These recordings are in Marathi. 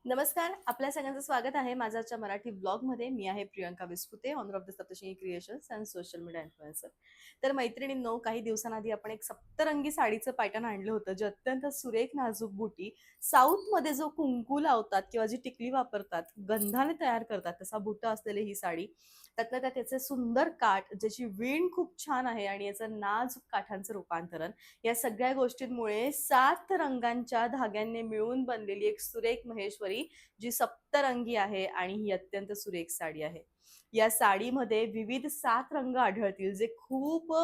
नमस्कार, आपल्या सगळ्यांचं स्वागत आहे माझ्या आजच्या मराठी ब्लॉगमध्ये. मी आहे Priyanka Vispute, owner of the Saptashrungi creations and social media influencer. तर मैत्रिणींनो, काही दिवसांआधी आपण एक सप्तरंगी साडीचं पॅटर्न आणलं होतं, जे अत्यंत सुरेख नाजूक बुटी, साऊथमध्ये जो कुंकू लावतात किंवा जी टिकली वापरतात, गंधाने तयार करतात तसा बुट्टा असलेली ही साडी. त्यातल्या त्यात त्याचे सुंदर काठ, ज्याची विण खूप छान आहे आणि याचं नाजूक काठांचं रूपांतरण, या सगळ्या गोष्टींमुळे 7 रंगांच्या धाग्यांनी मिळून बनलेली एक सुरेख महेश्वरी, जी सप्तरंगी आहे आणि ही अत्यंत सुरेख साडी आहे. या साडीमध्ये विविध 7 रंग आढळतील, जे खूप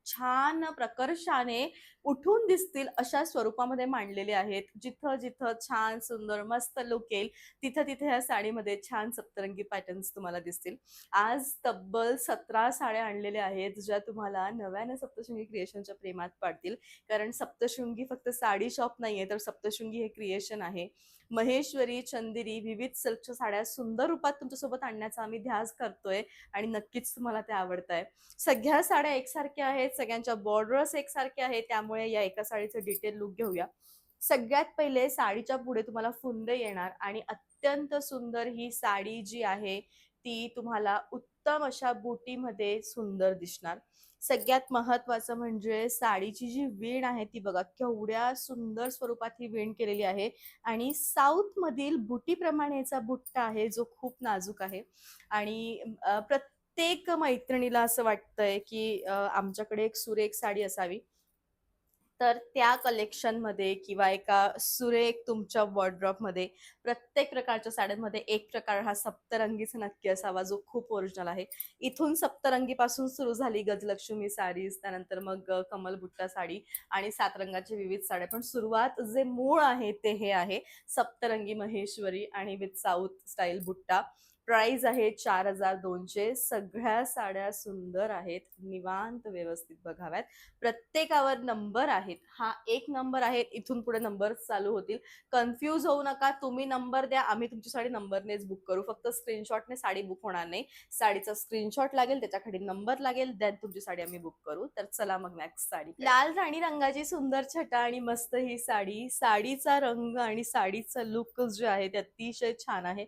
छान प्रकर्षाने उठून दिसतील अशा स्वरूपामध्ये मांडलेले आहेत. जिथं जिथं छान सुंदर मस्त लुक येईल, तिथं तिथे या साडीमध्ये छान सप्तरंगी पॅटर्न्स तुम्हाला दिसतील. आज तब्बल 17 साड्या आणलेल्या आहेत, ज्या तुम्हाला नव्याने सप्तशृंगी क्रिएशनच्या प्रेमात पाडतील. कारण सप्तशृंगी फक्त साडी शॉप नाहीये, तर सप्तशृंगी हे क्रिएशन आहे. महेश्वरी, चंदेरी, विविध सिल्कच्या साड्या सुंदर रूपात तुमच्यासोबत आणण्याचा आम्ही ध्यास करतोय आणि नक्कीच तुम्हाला ते आवडताय. सगळ्या साड्या एकसारख्या आहेत, सगळ्यांच्या बॉर्डर्स एकसारख्या आहेत, त्यामुळे या एका साडीचं डिटेल लुक घेऊया. सगळ्यात पहिले साडीच्या पुढे तुम्हाला फुंदे येणार आणि अत्यंत सुंदर ही साडी जी आहे ती तुम्हाला उत्तम अशा बुटीमध्ये सुंदर दिसणार. सगळ्यात महत्वाचं म्हणजे साडीची जी वीण आहे ती बघा, केवढ्या सुंदर स्वरूपात ही वीण केलेली आहे आणि साऊथ मधील बुटीप्रमाणे याचा बुट्टा आहे, जो खूप नाजूक आहे. आणि प्रत्येक मैत्रिणीला असं वाटतंय की आमच्याकडे एक सुरेख साडी असावी. तर त्या कलेक्शनमध्ये किंवा एका सुरेख तुमच्या वॉर्डरोबमध्ये प्रत्येक प्रकारच्या साड्यांमध्ये एक प्रकार हा सप्तरंगीचा नक्की असावा, जो खूप ओरिजिनल आहे. इथून सप्तरंगीपासून सुरू झाली गजलक्ष्मी साडीज, त्यानंतर मग कमल बुट्टा साडी आणि 7 रंगाची विविध साड्या. पण सुरुवात जे मूळ आहे ते हे आहे, सप्तरंगी महेश्वरी आणि विथ साऊथ स्टाईल बुट्टा. प्राइस आहे 4,200. सगळ्या साड्या सुंदर आहेत, निवांत व्यवस्थित बघाव्यात. प्रत्येकावर नंबर आहेत. हा एक नंबर आहे, इथून पुढे नंबर चालू होतील. कन्फ्यूज होऊ नका. तुम्ही नंबर द्या, आम्ही तुमची साडी नंबरनेच बुक करू. फक्त स्क्रीनशॉटने साडी बुक होणार नाही. साडीचा स्क्रीनशॉट लागेल, त्याच्याखाली नंबर लागेल, देन तुमची साडी आम्ही बुक करू. तर चला मग नेक्स्ट साडी. लाल राणी रंगाची सुंदर छटा आणि मस्त ही साडी. साडीचा रंग आणि साडीचा लुक जे आहे ते अतिशय छान आहे.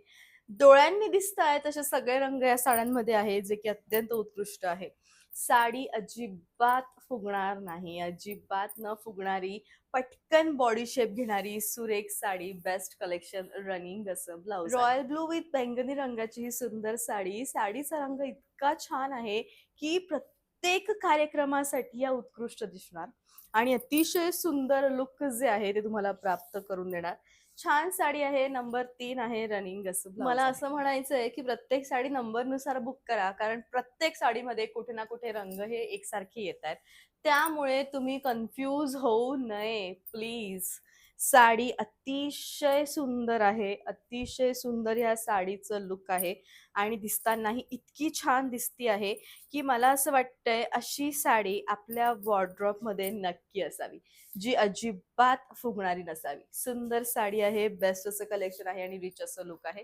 डोळ्यांनी दिसत आहेत असे सगळे रंग या साड्यांमध्ये आहे, जे की अत्यंत उत्कृष्ट आहे. साडी अजिबात फुगणार नाही, अजिबात न फुगणारी, पटकन बॉडी शेप घेणारी सुरेख साडी. बेस्ट कलेक्शन रनिंग असं ब्लाउज. रॉयल ब्लू विथ बैंगनी रंगाची ही सुंदर साडी. साडीचा रंग इतका छान आहे की प्रत्येक कार्यक्रमासाठी या उत्कृष्ट दिसणार आणि अतिशय सुंदर लुक जे आहे ते तुम्हाला प्राप्त करून देणार. छान साडी आहे, नंबर 3 आहे रनिंग असं. मला असं म्हणायचंय की प्रत्येक साडी नंबरनुसार बुक करा, कारण प्रत्येक साडीमध्ये कुठे ना कुठे रंग हे एकसारखे येत आहेत. त्यामुळे तुम्ही कन्फ्यूज होऊ नये प्लीज. साडी अतिशय सुंदर आहे, अतिशय सुंदर ह्या साडीचं लुक आहे आणि दिसतानाही इतकी छान दिसती आहे की मला असं वाटतंय अशी साडी आपल्या वॉर्डरोबमध्ये नक्की असावी, जी अजिबात फुगणारी नसावी. सुंदर साडी आहे, बेस्ट असं कलेक्शन आहे आणि रिच असं लुक आहे.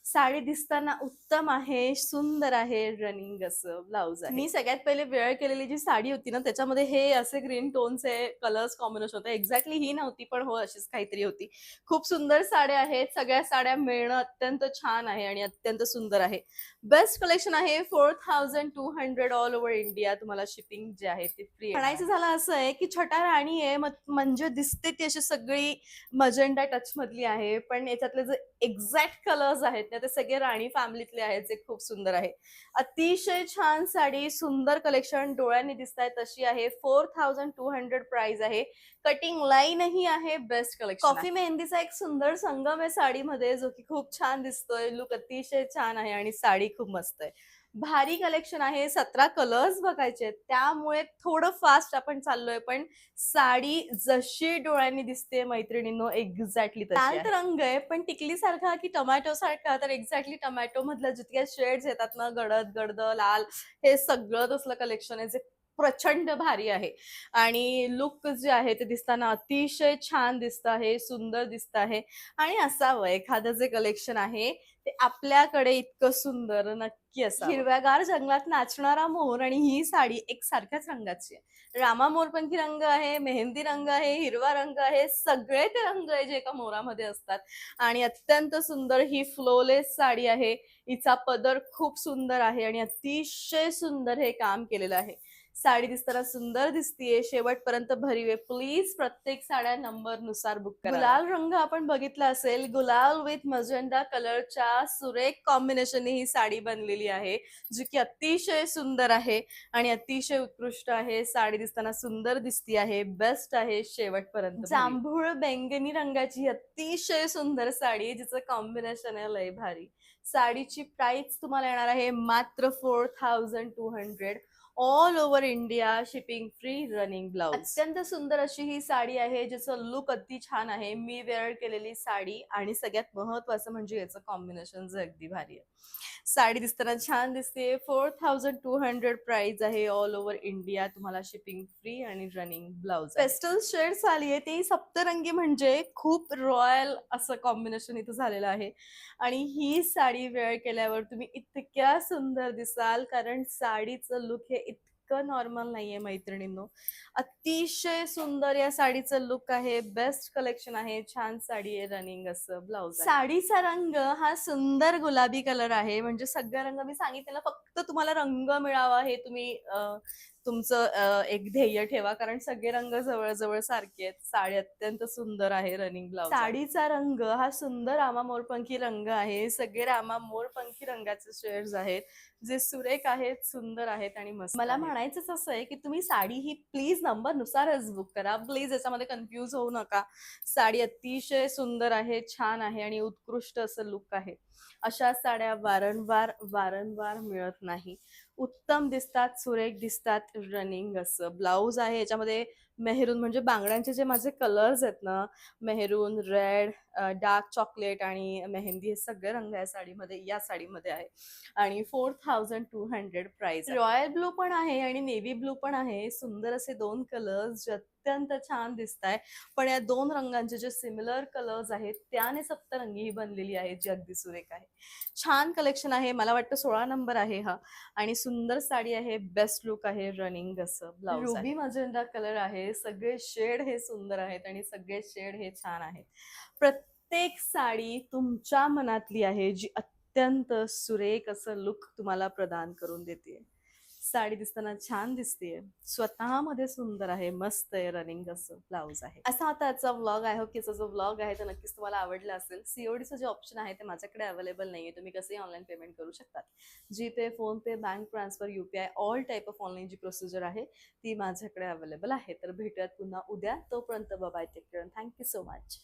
साडी दिसताना उत्तम आहे, सुंदर आहे, रनिंग असं ब्लाउज आहे. मी सगळ्यात पहिले वेअर केलेली जी साडी होती ना, त्याच्यामध्ये हे असे ग्रीन टोनचे कलर्स कॉम्बिनेशन होते. एक्झॅक्टली ही नव्हती, पण हो अशीच काहीतरी होती. खूप सुंदर साड्या आहेत. सगळ्या साड्या मिळणं अत्यंत छान आहे आणि अत्यंत सुंदर आहे. बेस्ट कलेक्शन आहे. 4,200 ऑल ओव्हर इंडिया. तुम्हाला शिपिंग जे आहे ते फ्री. म्हणायचं झालं असं आहे की छटा राणी आहे, म्हणजे दिसते ती अशी सगळी मजेंडा टच मधली आहे, पण याच्यातले जे एक्झॅक्ट कलर्स आहेत ना, ते सगळे राणी फॅमिलीतले आहेत, जे खूप सुंदर आहे. अतिशय छान साडी, सुंदर कलेक्शन, डोळ्यांनी दिसताय तशी आहे. 4,200 प्राइस आहे. कटिंग लाईनही आहे. Best collection. कॉफी मेहंदीचा एक सुंदर संगम आहे साडीमध्ये, जो की खूप छान दिसतोय. लुक अतिशय छान आहे आणि साडी खूप मस्त आहे. भारी कलेक्शन आहे. 17 कलर्स बघायचे, त्यामुळे थोडं फास्ट आपण चाललोय, पण साडी जशी डोळ्यांनी दिसते मैत्रिणींनो, एक्झॅक्टली तशी आहे. लाल रंग आहे, पण टिकली सारखा की टोमॅटो सारखा, तर एक्झॅक्टली टोमॅटो मधल्या जितक्या शेड्स येतात ना, गडद गडद लाल, हे सगळं तसलं कलेक्शन आहे, जे प्रचंड भारी आहे आणि लुक जे आहे ते दिसताना अतिशय छान दिसत आहे, सुंदर दिसत आहे आणि असावं एखादं जे कलेक्शन आहे ते आपल्याकडे इतकं सुंदर नक्की असावं. हिरव्यागार जंगलात नाचणारा मोर आणि ही साडी एक सारख्याच रंगाची आहे. रामा मोरपंखी रंग आहे, मेहंदी रंग आहे, हिरवा रंग आहे, सगळे ते रंग आहे जे एका मोरामध्ये असतात आणि अत्यंत सुंदर ही फ्लोलेस साडी आहे. हिचा पदर खूप सुंदर आहे आणि अतिशय सुंदर हे काम केलेलं आहे. साडी दिसताना सुंदर दिसतीये, शेवटपर्यंत भरीव आहे. प्लीज प्रत्येक साड्या नंबर नुसार बुक करा. गुलाल रंग आपण बघितला असेल, गुलाल विथ मजेंडा कलरच्या सुरेख कॉम्बिनेशनने ही साडी बनलेली आहे, जी की अतिशय सुंदर आहे आणि अतिशय उत्कृष्ट आहे. साडी दिसताना सुंदर दिसती आहे, बेस्ट आहे, शेवटपर्यंत जांभूळ बैंगनी रंगाची अतिशय सुंदर साडी, जिचं कॉम्बिनेशन आहे लय भारी. साडीची प्राइस तुम्हाला येणार आहे मात्र 4200 all over India, shipping free, running blouse. अत्यंत सुंदर अशी ही साडी आहे, जिचं लुक अति छान आहे. मी वेअर केलेली साडी आणि सगळ्यात महत्वाचं म्हणजे याचं कॉम्बिनेशन जे अगदी भारी आहे. साडी दिसताना छान दिसते. 4200 प्राइस आहे ऑल ओव्हर इंडिया. तुम्हाला शिपिंग फ्री आणि रनिंग ब्लाउज. पेस्टल शेड्स आली आहे ती सप्तरंगी, म्हणजे खूप रॉयल असं कॉम्बिनेशन इथं झालेलं आहे आणि ही साडी वेअर केल्यावर तुम्ही इतक्या सुंदर दिसाल, कारण साडीचं लुक हे इतकं नॉर्मल नाहीये मैत्रिणींनो. अतिशय सुंदर या साडीचं लुक आहे, बेस्ट कलेक्शन आहे, छान साडी आहे, रनिंग असं ब्लाउज. साडीचा रंग हा सुंदर गुलाबी कलर आहे, म्हणजे सगळ्या रंग मी सांगितलेला फक्त तुम्हाला रंग मिळावा हे तुम्ही तुमचं एक ध्येय ठेवा, कारण सगळे रंग जवळजवळ सारखे आहेत. साडी अत्यंत सुंदर आहे, रनिंग ब्लाउज. साडीचा रंग हा सुंदर रामा मोरपंखी रंग आहे. सगळे रामा मोरपंखी रंगाचे शेड्स आहेत, जे सुरेख आहेत, सुंदर आहेत आणि मस्त. मला म्हणायचंच असं आहे की तुम्ही साडी ही प्लीज नंबर नुसारच बुक करा. प्लीज याच्यामध्ये कन्फ्यूज होऊ नका. साडी अतिशय सुंदर आहे, छान आहे आणि उत्कृष्ट असं लुक आहे. अशा साड्या वारंवार वारंवार मिळत नाही. उत्तम दिसतात, सुरेख दिसतात, रनिंग असं ब्लाऊज आहे. याच्यामध्ये मेहरून म्हणजे बांगड्यांचे जे माझे कलर्स आहेत ना, मेहरून, रेड, डार्क चॉकलेट आणि मेहंदी, हे सगळे रंग या साडीमध्ये आहे आणि 4200 प्राइस. रॉयल ब्लू पण आहे आणि नेव्ही ब्लू पण आहे. सुंदर असे दोन कलर्स जे अत्यंत छान दिसत आहे. पण या दोन रंगांचे जे सिमिलर कलर्स आहेत त्याने सप्तरंगी ही बनलेली आहे, जी अगदी सुरेख आहे. छान कलेक्शन आहे. मला वाटतं 16 नंबर आहे हा आणि सुंदर साडी आहे, बेस्ट लुक आहे, रनिंग असं ब्लाउज. रुबी मजेंडा कलर आहे. सगळे शेड हे सुंदर आहेत आणि सगळे शेड हे छान आहेत. प्रत्येक साडी तुमच्या मनातली आहे, जी अत्यंत सुरेख असं लुक तुम्हाला प्रदान करून देते. साडी दिसताना छान दिसतेय, स्वतःमध्ये सुंदर आहे, मस्त आहे, रनिंग असं ब्लाउज आहे. असा होता आजचा व्लॉग. आय होप की जो व्लॉग आहे तो नक्कीच तुम्हाला आवडला असेल. सीओडीचं जे ऑप्शन आहे ते माझ्याकडे अवेलेबल नाहीये. तुम्ही कसंही ऑनलाईन पेमेंट करू शकतात. GPay, PhonePe, bank transfer, UPI, all type of online जी प्रोसिजर आहे ती माझ्याकडे अवेलेबल आहे. तर भेटूयात पुन्हा उद्या. तोपर्यंत bye, take care, thank you so much.